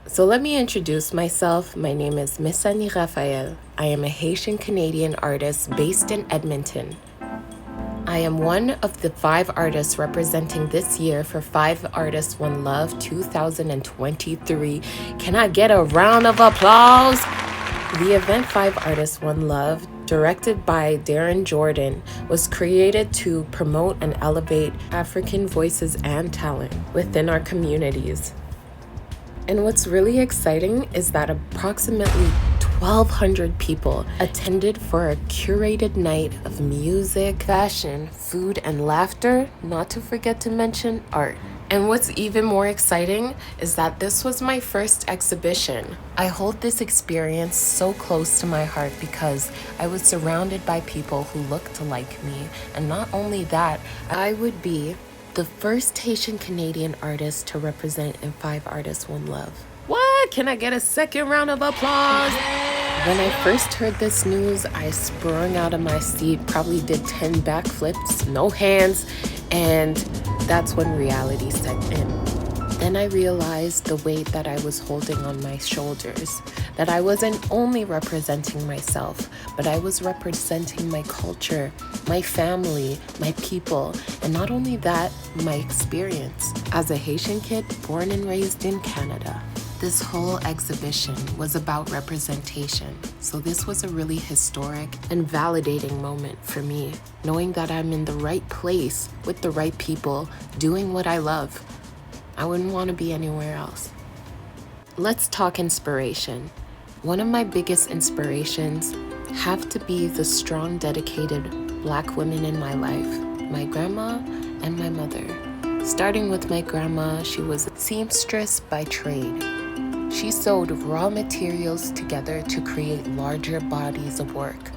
So let me introduce myself. My name is Missani Raphael. I am a Haitian-Canadian artist based in Edmonton. I am one of the 5 artists representing this year for 5 Artists One Love 2023. Can I get a round of applause? The event 5 Artists One Love, directed by Darren Jordan, was created to promote and elevate African voices and talent within our communities. And what's really exciting is that approximately 1,200 people attended for a curated night of music, fashion, food, and laughter, not to forget to mention art. And what's even more exciting is that this was my first exhibition. I hold this experience so close to my heart because I was surrounded by people who looked like me. And not only that, I would be the first Haitian-Canadian artist to represent in 5 Artists One Love. What? Can I get a second round of applause? When I first heard this news, I sprung out of my seat, probably did 10 backflips, no hands, and that's when reality set in. Then I realized the weight that I was holding on my shoulders, that I wasn't only representing myself, but I was representing my culture, my family, my people, and not only that, my experience as a Haitian kid born and raised in Canada. This whole exhibition was about representation, so this was a really historic and validating moment for me, knowing that I'm in the right place with the right people, doing what I love. I wouldn't want to be anywhere else. Let's talk inspiration. One of my biggest inspirations have to be the strong, dedicated Black women in my life, my grandma and my mother. Starting with my grandma, she was a seamstress by trade. She sewed raw materials together to create larger bodies of work.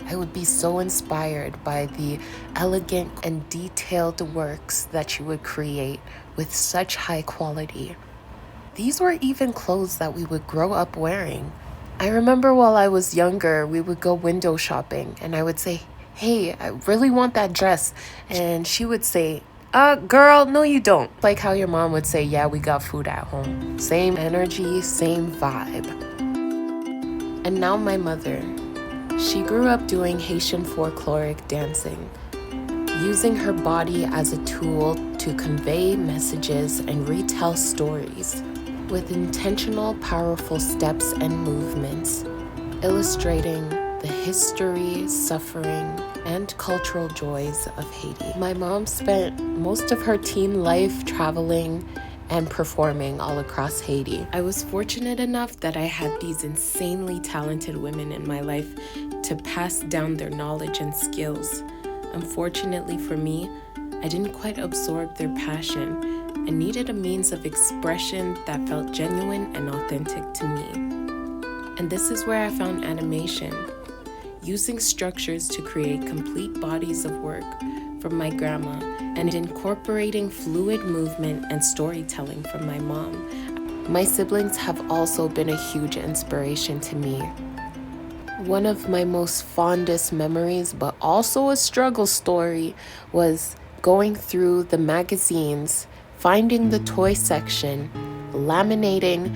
I would be so inspired by the elegant and detailed works that she would create with such high quality. These were even clothes that we would grow up wearing. I remember while I was younger, we would go window shopping and I would say, "Hey, I really want that dress." And she would say, girl, no you don't. Like how your mom would say, "Yeah, we got food at home." Same energy, same vibe. And now my mother. She grew up doing Haitian folkloric dancing, using her body as a tool to convey messages and retell stories with intentional, powerful steps and movements, illustrating the history, suffering, and cultural joys of Haiti. My mom spent most of her teen life traveling and performing all across Haiti. I was fortunate enough that I had these insanely talented women in my life to pass down their knowledge and skills. Unfortunately for me, I didn't quite absorb their passion and needed a means of expression that felt genuine and authentic to me. And this is where I found animation, using structures to create complete bodies of work from my grandma and incorporating fluid movement and storytelling from my mom. My siblings have also been a huge inspiration to me. One of my most fondest memories, but also a struggle story, was going through the magazines, finding the toy section, laminating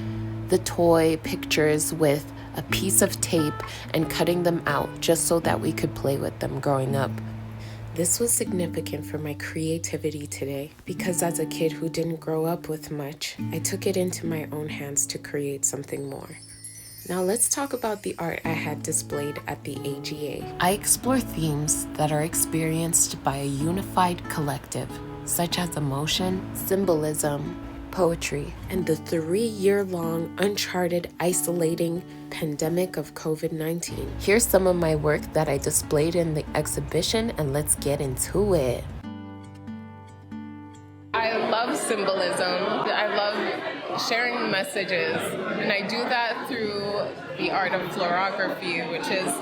the toy pictures with a piece of tape and cutting them out just so that we could play with them growing up. This was significant for my creativity today because as a kid who didn't grow up with much, I took it into my own hands to create something more. Now let's talk about the art I had displayed at the AGA. I explore themes that are experienced by a unified collective, such as emotion, symbolism, poetry, and the 3-year-long uncharted, isolating pandemic of COVID-19. Here's some of my work that I displayed in the exhibition, and let's get into it. I love symbolism. I love sharing messages, and I do that through the art of floriography, which is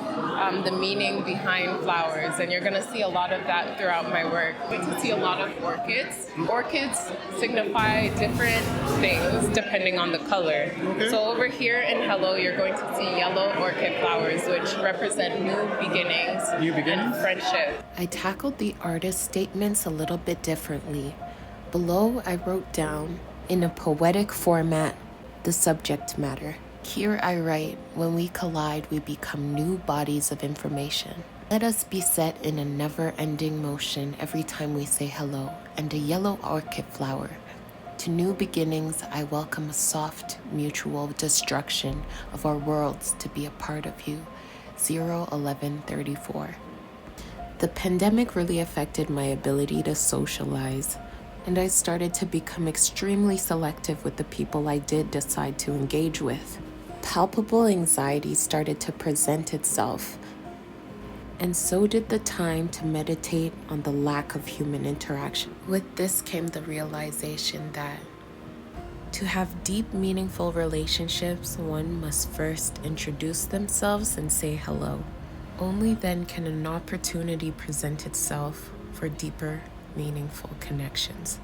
the meaning behind flowers, and you're going to see a lot of that throughout my work. You get to see a lot of orchids. Orchids signify different things depending on the color. Okay. So over here in Hello, you're going to see yellow orchid flowers, which represent new beginnings and friendship. I tackled the artist statements a little bit differently. Below, I wrote down, in a poetic format, The subject matter. Here I write, when we collide, we become new bodies of information. Let us be set in a never-ending motion every time we say hello, and a yellow orchid flower. To new beginnings, I welcome a soft, mutual destruction of our worlds to be a part of you. 01134. The pandemic really affected my ability to socialize, and I started to become extremely selective with the people I did decide to engage with. Palpable anxiety started to present itself, and so did the time to meditate on the lack of human interaction. With this came the realization that to have deep, meaningful relationships, one must first introduce themselves and say hello. Only then can an opportunity present itself for deeper, meaningful connections.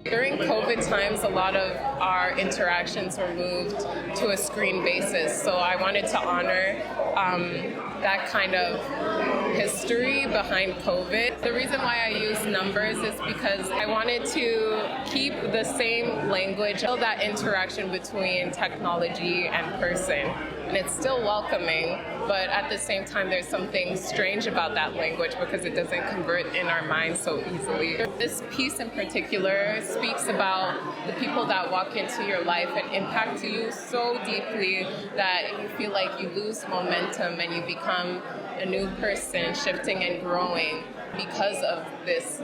During COVID times, a lot of our interactions were moved to a screen basis. So I wanted to honor that kind of history behind COVID. The reason why I use numbers is because I wanted to keep the same language, that interaction between technology and person. And it's still welcoming, but at the same time, there's something strange about that language because it doesn't convert in our minds so easily. This piece in particular speaks about the people that walk into your life and impact you so deeply that you feel like you lose momentum and you become a new person, shifting and growing because of this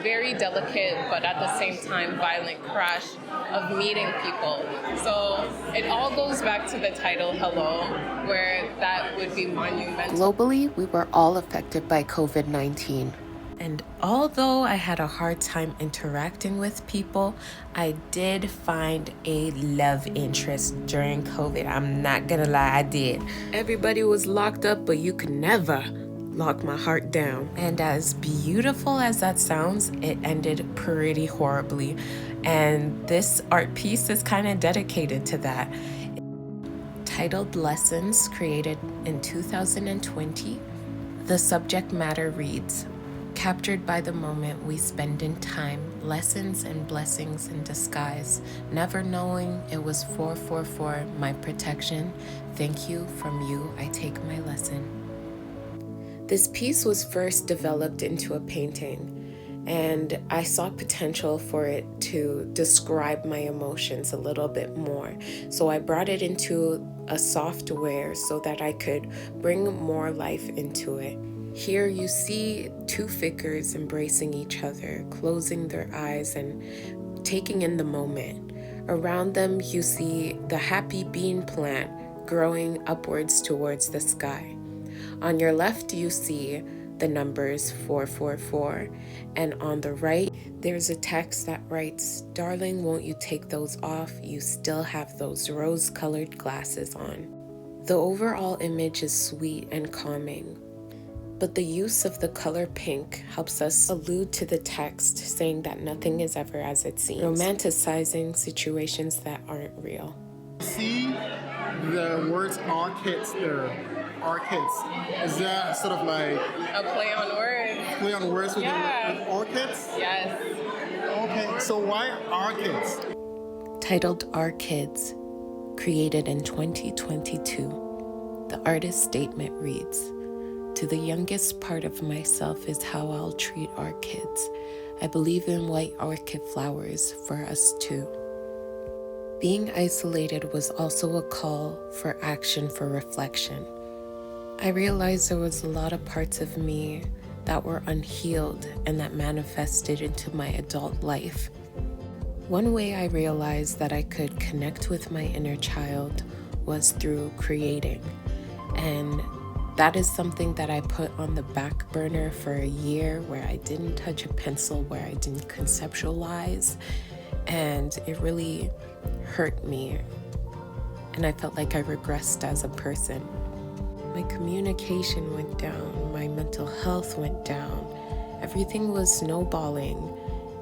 very delicate but at the same time violent crash of meeting people. So it all goes back to the title, Hello, where that would be monumental. Globally, we were all affected by COVID-19. And although I had a hard time interacting with people, I did find a love interest during COVID. I'm not gonna lie, I did. Everybody was locked up, but you could never lock my heart down. And as beautiful as that sounds, it ended pretty horribly. And this art piece is kind of dedicated to that. Titled Lessons, created in 2020. The subject matter reads, captured by the moment we spend in time, lessons and blessings in disguise, never knowing it was 444, my protection. Thank you, from you I take my lesson. This piece was first developed into a painting, and I saw potential for it to describe my emotions a little bit more. So I brought it into a software so that I could bring more life into it. Here you see two figures embracing each other, closing their eyes and taking in the moment. Around them you see the happy bean plant growing upwards towards the sky. On your left you see the numbers 444, and on the right there's a text that writes, "Darling, won't you take those off? You still have those rose-colored glasses on." The overall image is sweet and calming, but the use of the color pink helps us allude to the text saying that nothing is ever as it seems, romanticizing situations that aren't real. See the words orchids there. Orchids. Is that sort of like A play on words. play on words with, Yeah. with orchids? Yes. Okay, so why orchids? Titled Our Kids, created in 2022. The artist's statement reads, "To the youngest part of myself is how I'll treat our kids. I believe in white orchid flowers for us too." Being isolated was also a call for action, for reflection. I realized there was a lot of parts of me that were unhealed and that manifested into my adult life. One way I realized that I could connect with my inner child was through creating. And that is something that I put on the back burner for a year, where I didn't touch a pencil, where I didn't conceptualize. And it really hurt me. And I felt like I regressed as a person. My communication went down, my mental health went down, everything was snowballing,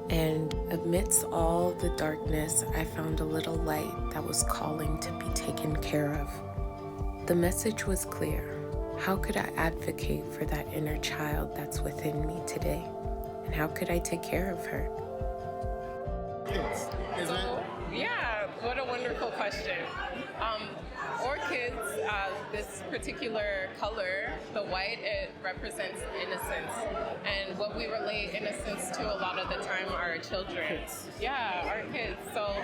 and amidst all the darkness, I found a little light that was calling to be taken care of. The message was clear. How could I advocate for that inner child that's within me today? And how could I take care of her? Is it? Yeah, wonderful question. Orchids, this particular color, the white, it represents innocence. And what we relate innocence to a lot of the time are children. Yeah, our kids. So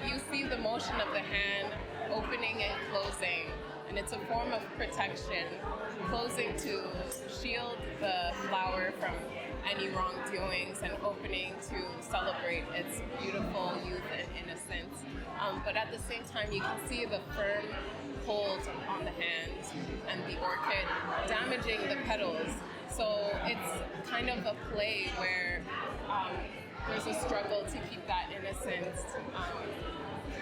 you see the motion of the hand opening and closing, and it's a form of protection. Closing to shield the flower from any wrongdoings, and opening to celebrate its beautiful youth and innocence. But at the same time, you can see the firm hold on the hand and the orchid damaging the petals. So it's kind of a play where there's a struggle to keep that innocence.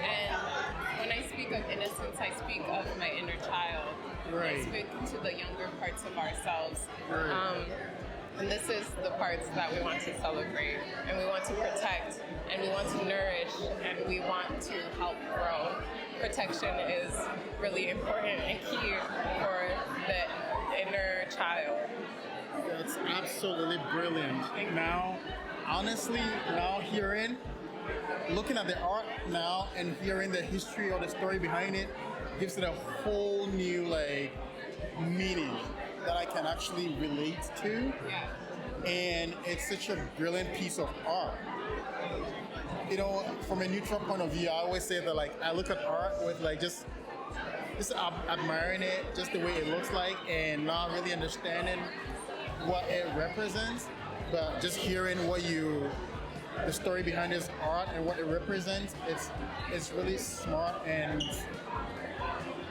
And when I speak of innocence, I speak of my inner child. Right. I speak to the younger parts of ourselves. Right. And this is the parts that we want to celebrate, and we want to protect, and we want to nourish, and we want to help grow. Protection is really important and key for the inner child. That's absolutely brilliant. Now, honestly, looking at the art now and hearing the history or the story behind it gives it a whole new meaning that I can actually relate to. Yeah. And it's such a brilliant piece of art. From a neutral point of view, I always say that I look at art with just admiring it, just the way it looks like, and not really understanding what it represents, but just hearing the story behind this art and what it represents. It's really smart, and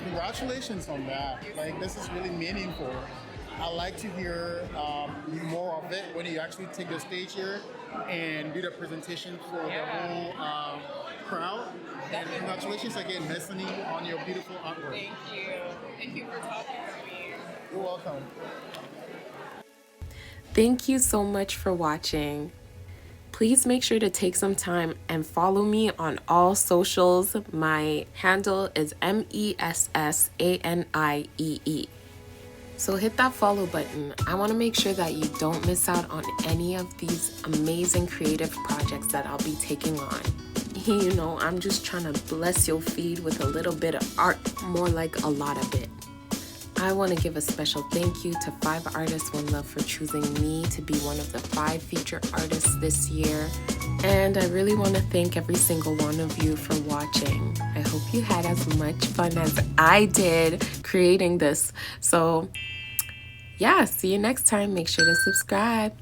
congratulations on that. This is really meaningful. I like to hear more of it when you actually take the stage here and do the presentation for the whole crowd. And congratulations again, Messany, on your beautiful artwork. Thank you. Thank you for talking to me. You're welcome. Thank you so much for watching. Please make sure to take some time and follow me on all socials. My handle is MESSANIEE. So hit that follow button. I want to make sure that you don't miss out on any of these amazing creative projects that I'll be taking on. I'm just trying to bless your feed with a little bit of art, more like a lot of it. I want to give a special thank you to 5 Artists One Love for choosing me to be one of the 5 featured artists this year. And I really want to thank every single one of you for watching. I hope you had as much fun as I did creating this. So, yeah, see you next time. Make sure to subscribe.